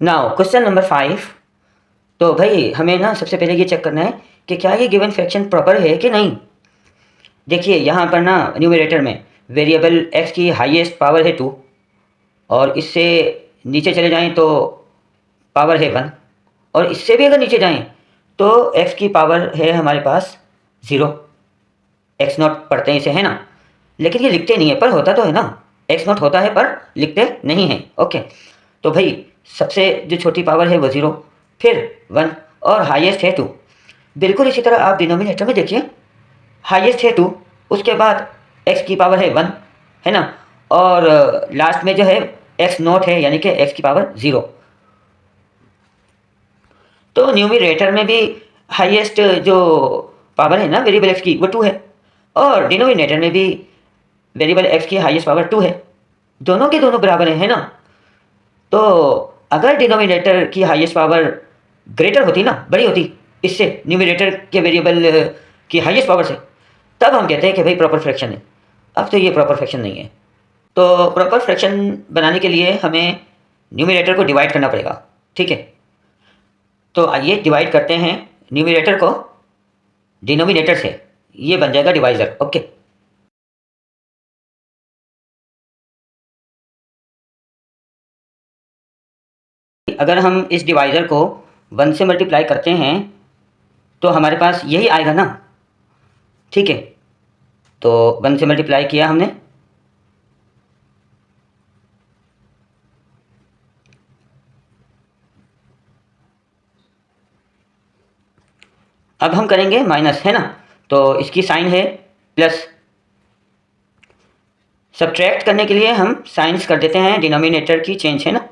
Now question number 5। तो भाई हमें ना सबसे पहले ये चेक करना है कि क्या ये गिवन फ्रैक्शन प्रॉपर है कि नहीं। देखिए यहाँ पर ना न्यूमरेटर में वेरिएबल x की हाईएस्ट पावर है 2 और इससे नीचे चले जाएं तो पावर है 1 और इससे भी अगर नीचे जाएं तो x की पावर है हमारे पास 0। एक्स नॉट पढ़ते हैं इसे, है ना, लेकिन ये लिखते नहीं है, पर होता तो है ना, एक्स नॉट होता है पर लिखते नहीं हैं। ओके, तो भाई सबसे जो छोटी पावर है वो 0, फिर 1 और हाईएस्ट है 2। बिल्कुल इसी तरह आप डिनोमिनेटर में देखिए, हाईएस्ट है 2, उसके बाद x की पावर है 1, है ना, और लास्ट में जो है एक्स नॉट है यानी कि x की पावर 0। तो न्यूमरेटर में भी हाईएस्ट जो पावर है ना वेरिएबल x की वो 2 है और डिनोमिनेटर में भी वेरिएबल x की हाईएस्ट पावर 2 है। दोनों के दोनों बराबर है ना। तो अगर डिनोमिनेटर की हाईएस्ट पावर ग्रेटर होती ना, बड़ी होती इससे, न्यूमरेटर के वेरिएबल की हाईएस्ट पावर से, तब हम कहते हैं कि भाई प्रॉपर फ्रैक्शन है। अब तो ये प्रॉपर फ्रैक्शन नहीं है। तो प्रॉपर फ्रैक्शन बनाने के लिए हमें न्यूमरेटर को डिवाइड करना पड़ेगा, ठीक है। तो आइए डिवाइड करते हैं न्यूमरेटर को डिनोमिनेटर से, ये बन जाएगा डिवाइज़र। ओके, अगर हम इस डिवाइज़र को 1 से मल्टीप्लाई करते हैं तो हमारे पास यही आएगा ना, ठीक है। तो 1 से मल्टीप्लाई किया हमने, अब हम करेंगे माइनस, है ना, तो इसकी साइन है प्लस। सब्ट्रैक्ट करने के लिए हम साइंस कर देते हैं डिनोमिनेटर की चेंज, है ना।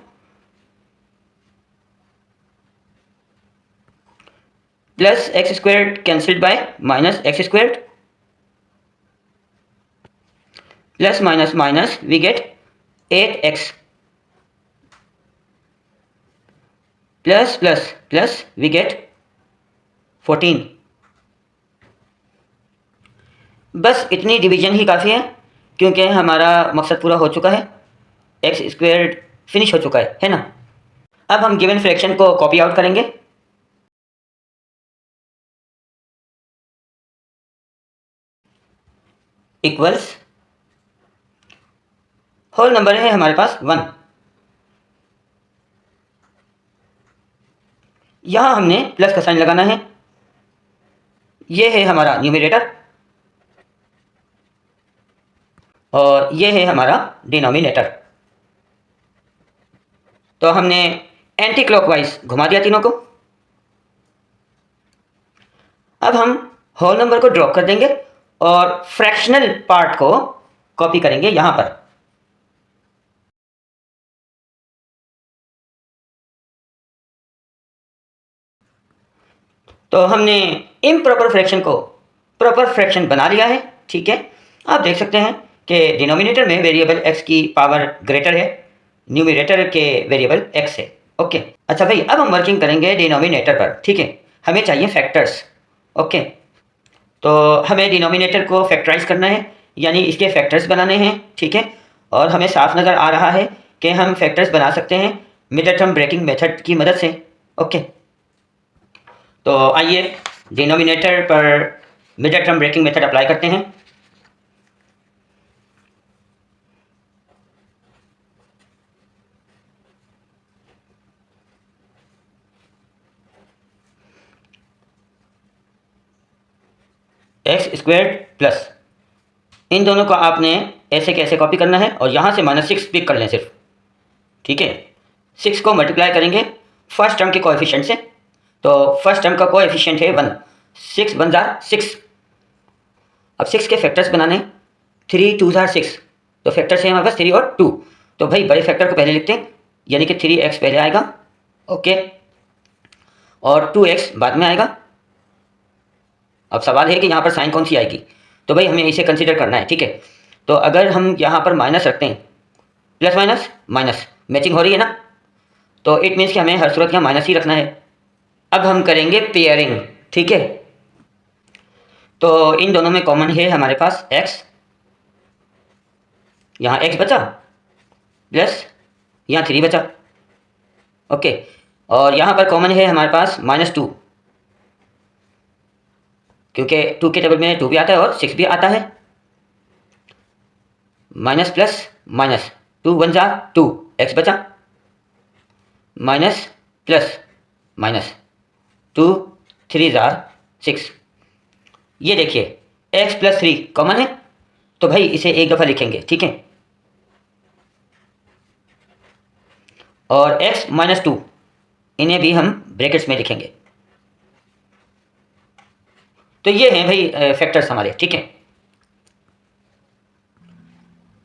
Plus x squared cancelled by minus x squared, plus minus minus we get 8x, plus plus plus we get 14। बस इतनी डिवीजन ही काफ़ी है क्योंकि हमारा मकसद पूरा हो चुका है, एक्स स्क्वायर्ड फिनिश हो चुका है ना। अब हम गिवन फ्रैक्शन को कॉपी आउट करेंगे। इक्वल्स, होल नंबर है हमारे पास 1, यहाँ हमने प्लस का साइन लगाना है। ये है हमारा न्यूमरेटर और ये है हमारा डिनोमिनेटर। तो हमने एंटी क्लॉकवाइज घुमा दिया तीनों को। अब हम होल नंबर को ड्रॉप कर देंगे और फ्रैक्शनल पार्ट को कॉपी करेंगे यहाँ पर। तो हमने इम्प्रॉपर फ्रैक्शन को प्रॉपर फ्रैक्शन बना लिया है, ठीक है। आप देख सकते हैं कि डिनोमिनेटर में वेरिएबल x की पावर ग्रेटर है, न्यूमरेटर के वेरिएबल x है। ओके, अच्छा भाई अब हम वर्किंग करेंगे डिनोमिनेटर पर, ठीक है। हमें चाहिए फैक्टर्स। ओके, तो हमें डिनोमिनेटर को फैक्टराइज करना है यानी इसके फैक्टर्स बनाने हैं, ठीक है। और हमें साफ नज़र आ रहा है कि हम फैक्टर्स बना सकते हैं मिडल टर्म ब्रेकिंग मेथड की मदद से। ओके, तो आइए डिनोमिनेटर पर middle term breaking method apply करते हैं। एक्स स्क्वायर्ड प्लस, इन दोनों को आपने ऐसे कैसे कॉपी करना है और यहाँ से -6 पिक कर लें सिर्फ, ठीक है। 6 को मल्टीप्लाई करेंगे फर्स्ट टर्म के कोएफिशिएंट से, तो फर्स्ट टर्म का कोएफिशिएंट है 1, 6 1 जार 6। अब 6 के फैक्टर्स बनाने, 3 2 जार 6, तो फैक्टर्स है हमारे पास 3 और 2। तो भाई बड़े फैक्टर को पहले लिखते हैं यानी कि 3x पहले आएगा, ओके, और 2x बाद में आएगा। अब सवाल है कि यहाँ पर साइन कौन सी आएगी, तो भाई हमें इसे कंसीडर करना है, ठीक है। तो अगर हम यहाँ पर माइनस रखते हैं, प्लस माइनस माइनस मैचिंग हो रही है ना, तो इट मीन्स कि हमें हर सूरत यहाँ माइनस ही रखना है। अब हम करेंगे पेयरिंग, ठीक है। तो इन दोनों में कॉमन है हमारे पास x, यहाँ x बचा, प्लस यहाँ 3 बचा, ओके, और यहाँ पर कॉमन है हमारे पास -2, क्योंकि 2 के टेबल में 2 भी आता है और 6 भी आता है। माइनस प्लस माइनस, 2 1 जा 2, एक्स बचा, माइनस प्लस माइनस, 2 3 जार 6। ये देखिए x प्लस 3 कॉमन है, तो भाई इसे एक दफ़ा लिखेंगे, ठीक है। और x माइनस 2, इन्हें भी हम ब्रैकेट्स में लिखेंगे। तो ये हैं भाई फैक्टर्स हमारे, ठीक है।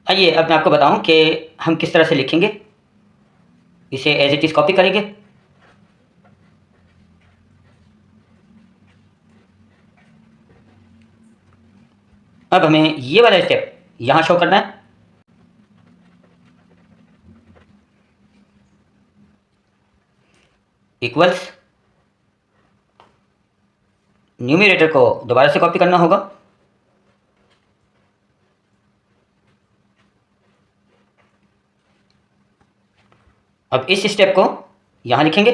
आइए अब मैं आपको बताऊं कि हम किस तरह से लिखेंगे। इसे एज इट इज़ कॉपी करेंगे। अब हमें ये वाला स्टेप यहाँ शो करना है। इक्वल्स, न्यूमरेटर को दोबारा से कॉपी करना होगा। अब इस स्टेप को यहाँ लिखेंगे।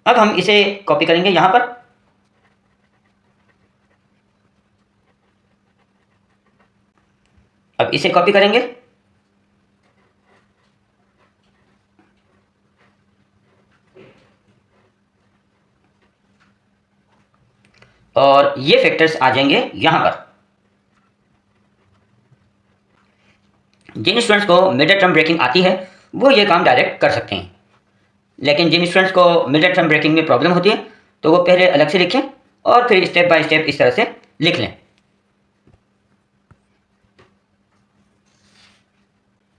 अब हम इसे कॉपी करेंगे यहाँ पर। अब इसे कॉपी करेंगे। और ये फैक्टर्स आ जाएंगे यहाँ पर। जिन स्टूडेंट्स को मिड टर्म ब्रेकिंग आती है वो ये काम डायरेक्ट कर सकते हैं, लेकिन जिन स्टूडेंट्स को मिड टर्म ब्रेकिंग में प्रॉब्लम होती है तो वो पहले अलग से लिखें और फिर स्टेप बाय स्टेप इस तरह से लिख लें।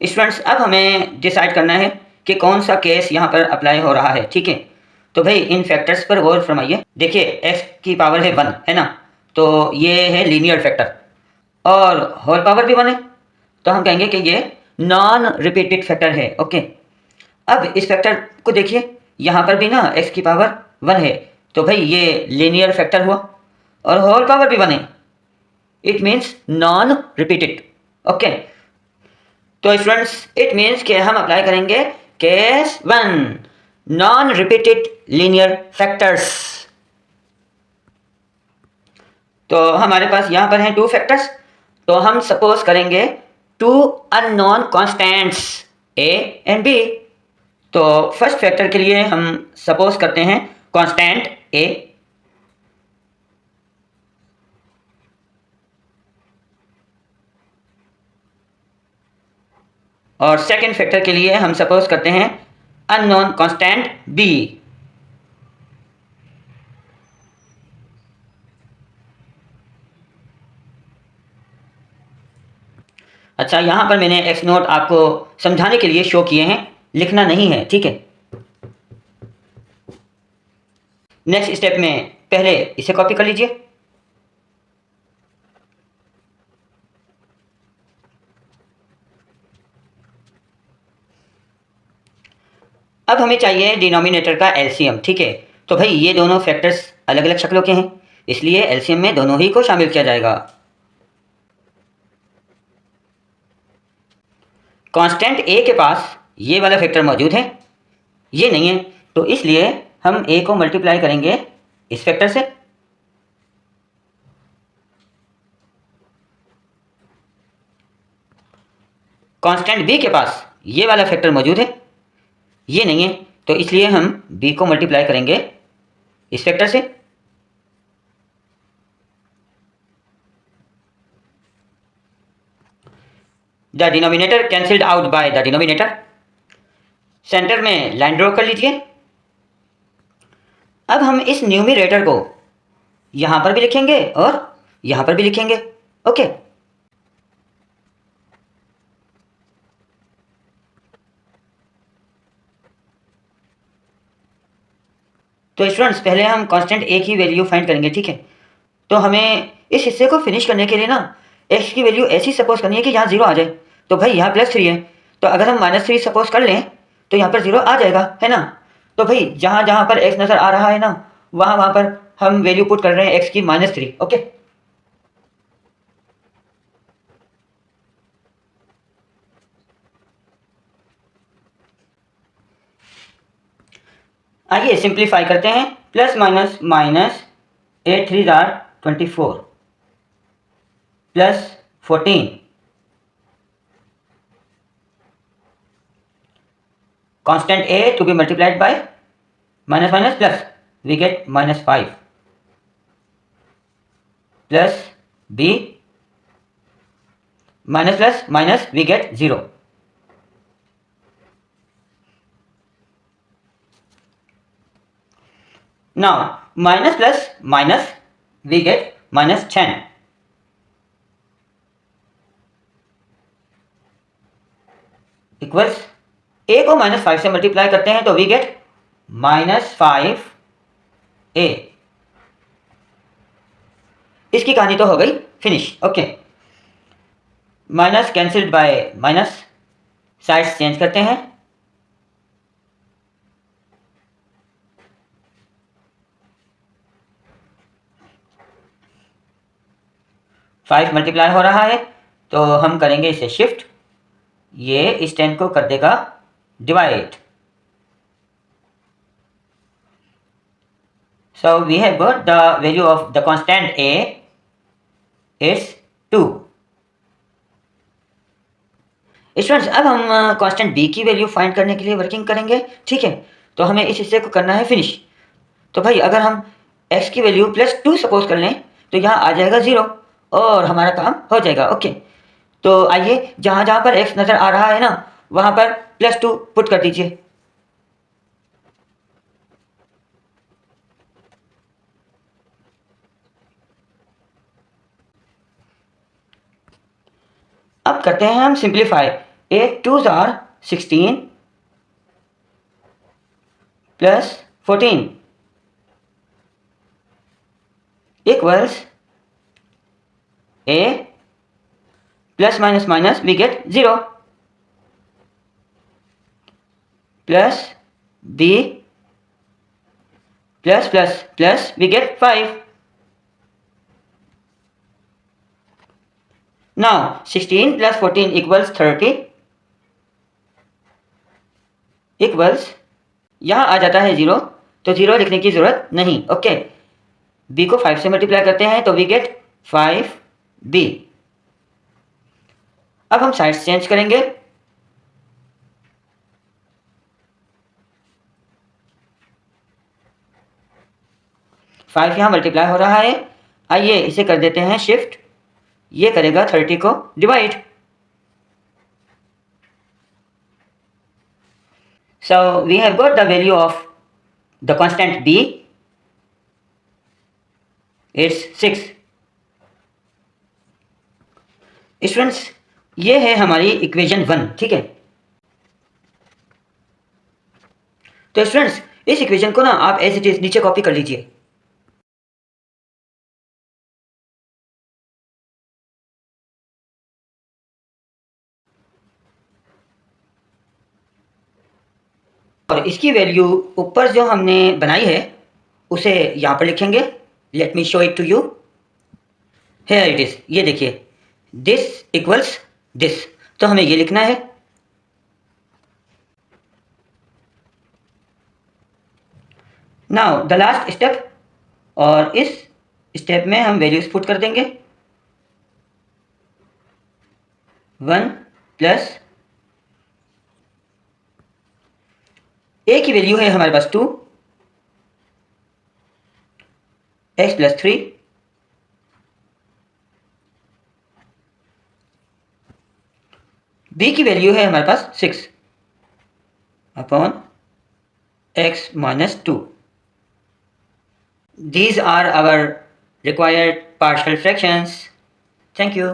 स्टूडेंट्स, अब हमें डिसाइड करना है कि कौन सा केस यहाँ पर अप्लाई हो रहा है, ठीक है। तो भाई इन फैक्टर्स पर गौर फरमाइए। देखिए x की पावर है 1, है ना, तो ये है लीनियर फैक्टर, और होल पावर भी 1 है, तो हम कहेंगे कि ये नॉन रिपीटेड फैक्टर है। ओके, अब इस फैक्टर को देखिए, यहाँ पर भी ना x की पावर 1 है, तो भाई ये लीनियर फैक्टर हुआ, और होल पावर भी 1 है, it means non repeated. Okay, तो स्टूडेंट्स इट मीन्स कि हम अप्लाई करेंगे case 1, non repeated linear factors. तो हमारे पास यहाँ पर हैं 2 फैक्टर्स, तो हम सपोज करेंगे 2 unknown constants a and b। तो फर्स्ट फैक्टर के लिए हम सपोज करते हैं कांस्टेंट a, और सेकंड फैक्टर के लिए हम सपोज करते हैं अननोन कांस्टेंट b। अच्छा, यहाँ पर मैंने एक्स नोट आपको समझाने के लिए शो किए हैं, लिखना नहीं है, ठीक है। नेक्स्ट स्टेप में पहले इसे कॉपी कर लीजिए। अब हमें चाहिए डिनोमिनेटर का एलसीएम, ठीक है। तो भाई ये दोनों फैक्टर्स अलग अलग शक्लों के हैं, इसलिए एलसीएम में दोनों ही को शामिल किया जाएगा। कांस्टेंट a के पास ये वाला फैक्टर मौजूद है, ये नहीं है, तो इसलिए हम a को मल्टीप्लाई करेंगे इस फैक्टर से। कांस्टेंट b के पास ये वाला फैक्टर मौजूद है, ये नहीं है, तो इसलिए हम b को मल्टीप्लाई करेंगे इस फैक्टर से। The denominator cancelled out by the denominator. Centre में लाइन ड्रॉ कर लीजिए। अब हम इस न्यूमरेटर को यहां पर भी लिखेंगे और यहां पर भी लिखेंगे। ओके, तो स्टूडेंट्स पहले हम कांस्टेंट a की वैल्यू फाइंड करेंगे, ठीक है। तो हमें इस हिस्से को फिनिश करने के लिए ना x की वैल्यू ऐसी सपोज करनी है कि यहाँ 0 आ जाए। तो भाई यहाँ +3 है, तो अगर हम -3 सपोज कर लें तो यहाँ पर 0 आ जाएगा, है ना। तो भाई जहाँ जहाँ पर x नज़र आ रहा है ना, वहाँ वहाँ पर हम वैल्यू पुट कर रहे हैं x की -3। ओके, आइए सिंप्लीफाई करते हैं। Plus minus minus 8 3 jar 24 plus 14 constant a to be multiplied by minus minus plus, we get minus 5 plus b minus plus minus, we get 0. Now minus plus minus, we get minus 10 equals a को minus 5 से multiply करते हैं तो we get minus 5 a। इसकी कहानी तो हो गई finish. Okay, minus cancelled by minus, sides change करते हैं। फाइव मल्टीप्लाई हो रहा है तो हम करेंगे इसे शिफ्ट, ये इस 10 को कर देगा divide. So we have got the value of the constant a is 2। Students अब हम कांस्टेंट b की वैल्यू फाइंड करने के लिए वर्किंग करेंगे। ठीक है, तो हमें इस हिस्से को करना है फिनिश। तो भाई अगर हम x की वैल्यू +2 सपोज कर लें तो यहाँ आ जाएगा 0 और हमारा काम हो जाएगा। ओके, तो आइए जहाँ जहाँ पर x नज़र आ रहा है ना वहाँ पर +2 पुट कर दीजिए। अब करते हैं हम सिंप्लीफाई। 8 2 जार 16 plus 14 equals a plus minus minus, we get 0 plus b plus plus plus, we get 5। Now 16 plus 14 equals 30 equals, यहाँ आ जाता है 0 तो 0 लिखने की ज़रूरत नहीं। ओके, b को 5 से मल्टीप्लाई करते हैं तो वी गेट 5b। अब हम साइड्स चेंज करेंगे। फाइव यहाँ मल्टीप्लाई हो रहा है, आइए इसे कर देते हैं शिफ्ट, ये करेगा 30 को divide. So we have got the value of the constant b is 6। Students ये है हमारी इक्वेशन 1। ठीक है, तो स्टूडेंट्स इस इक्वेशन को ना आप एज इट इज नीचे कॉपी कर लीजिए। और इसकी वैल्यू ऊपर जो हमने बनाई है उसे यहाँ पर लिखेंगे। Let me show it to you. Here it is, ये देखिए, दिस इक्वल्स दिस, तो हमें ये लिखना है। नाउ द लास्ट स्टेप, और इस स्टेप में हम वैल्यूज पुट कर देंगे। 1 प्लस a की वैल्यू है हमारे पास 2, x प्लस 3 b की वैल्यू है हमारे पास 6 upon x minus 2। These are our required partial fractions. Thank you.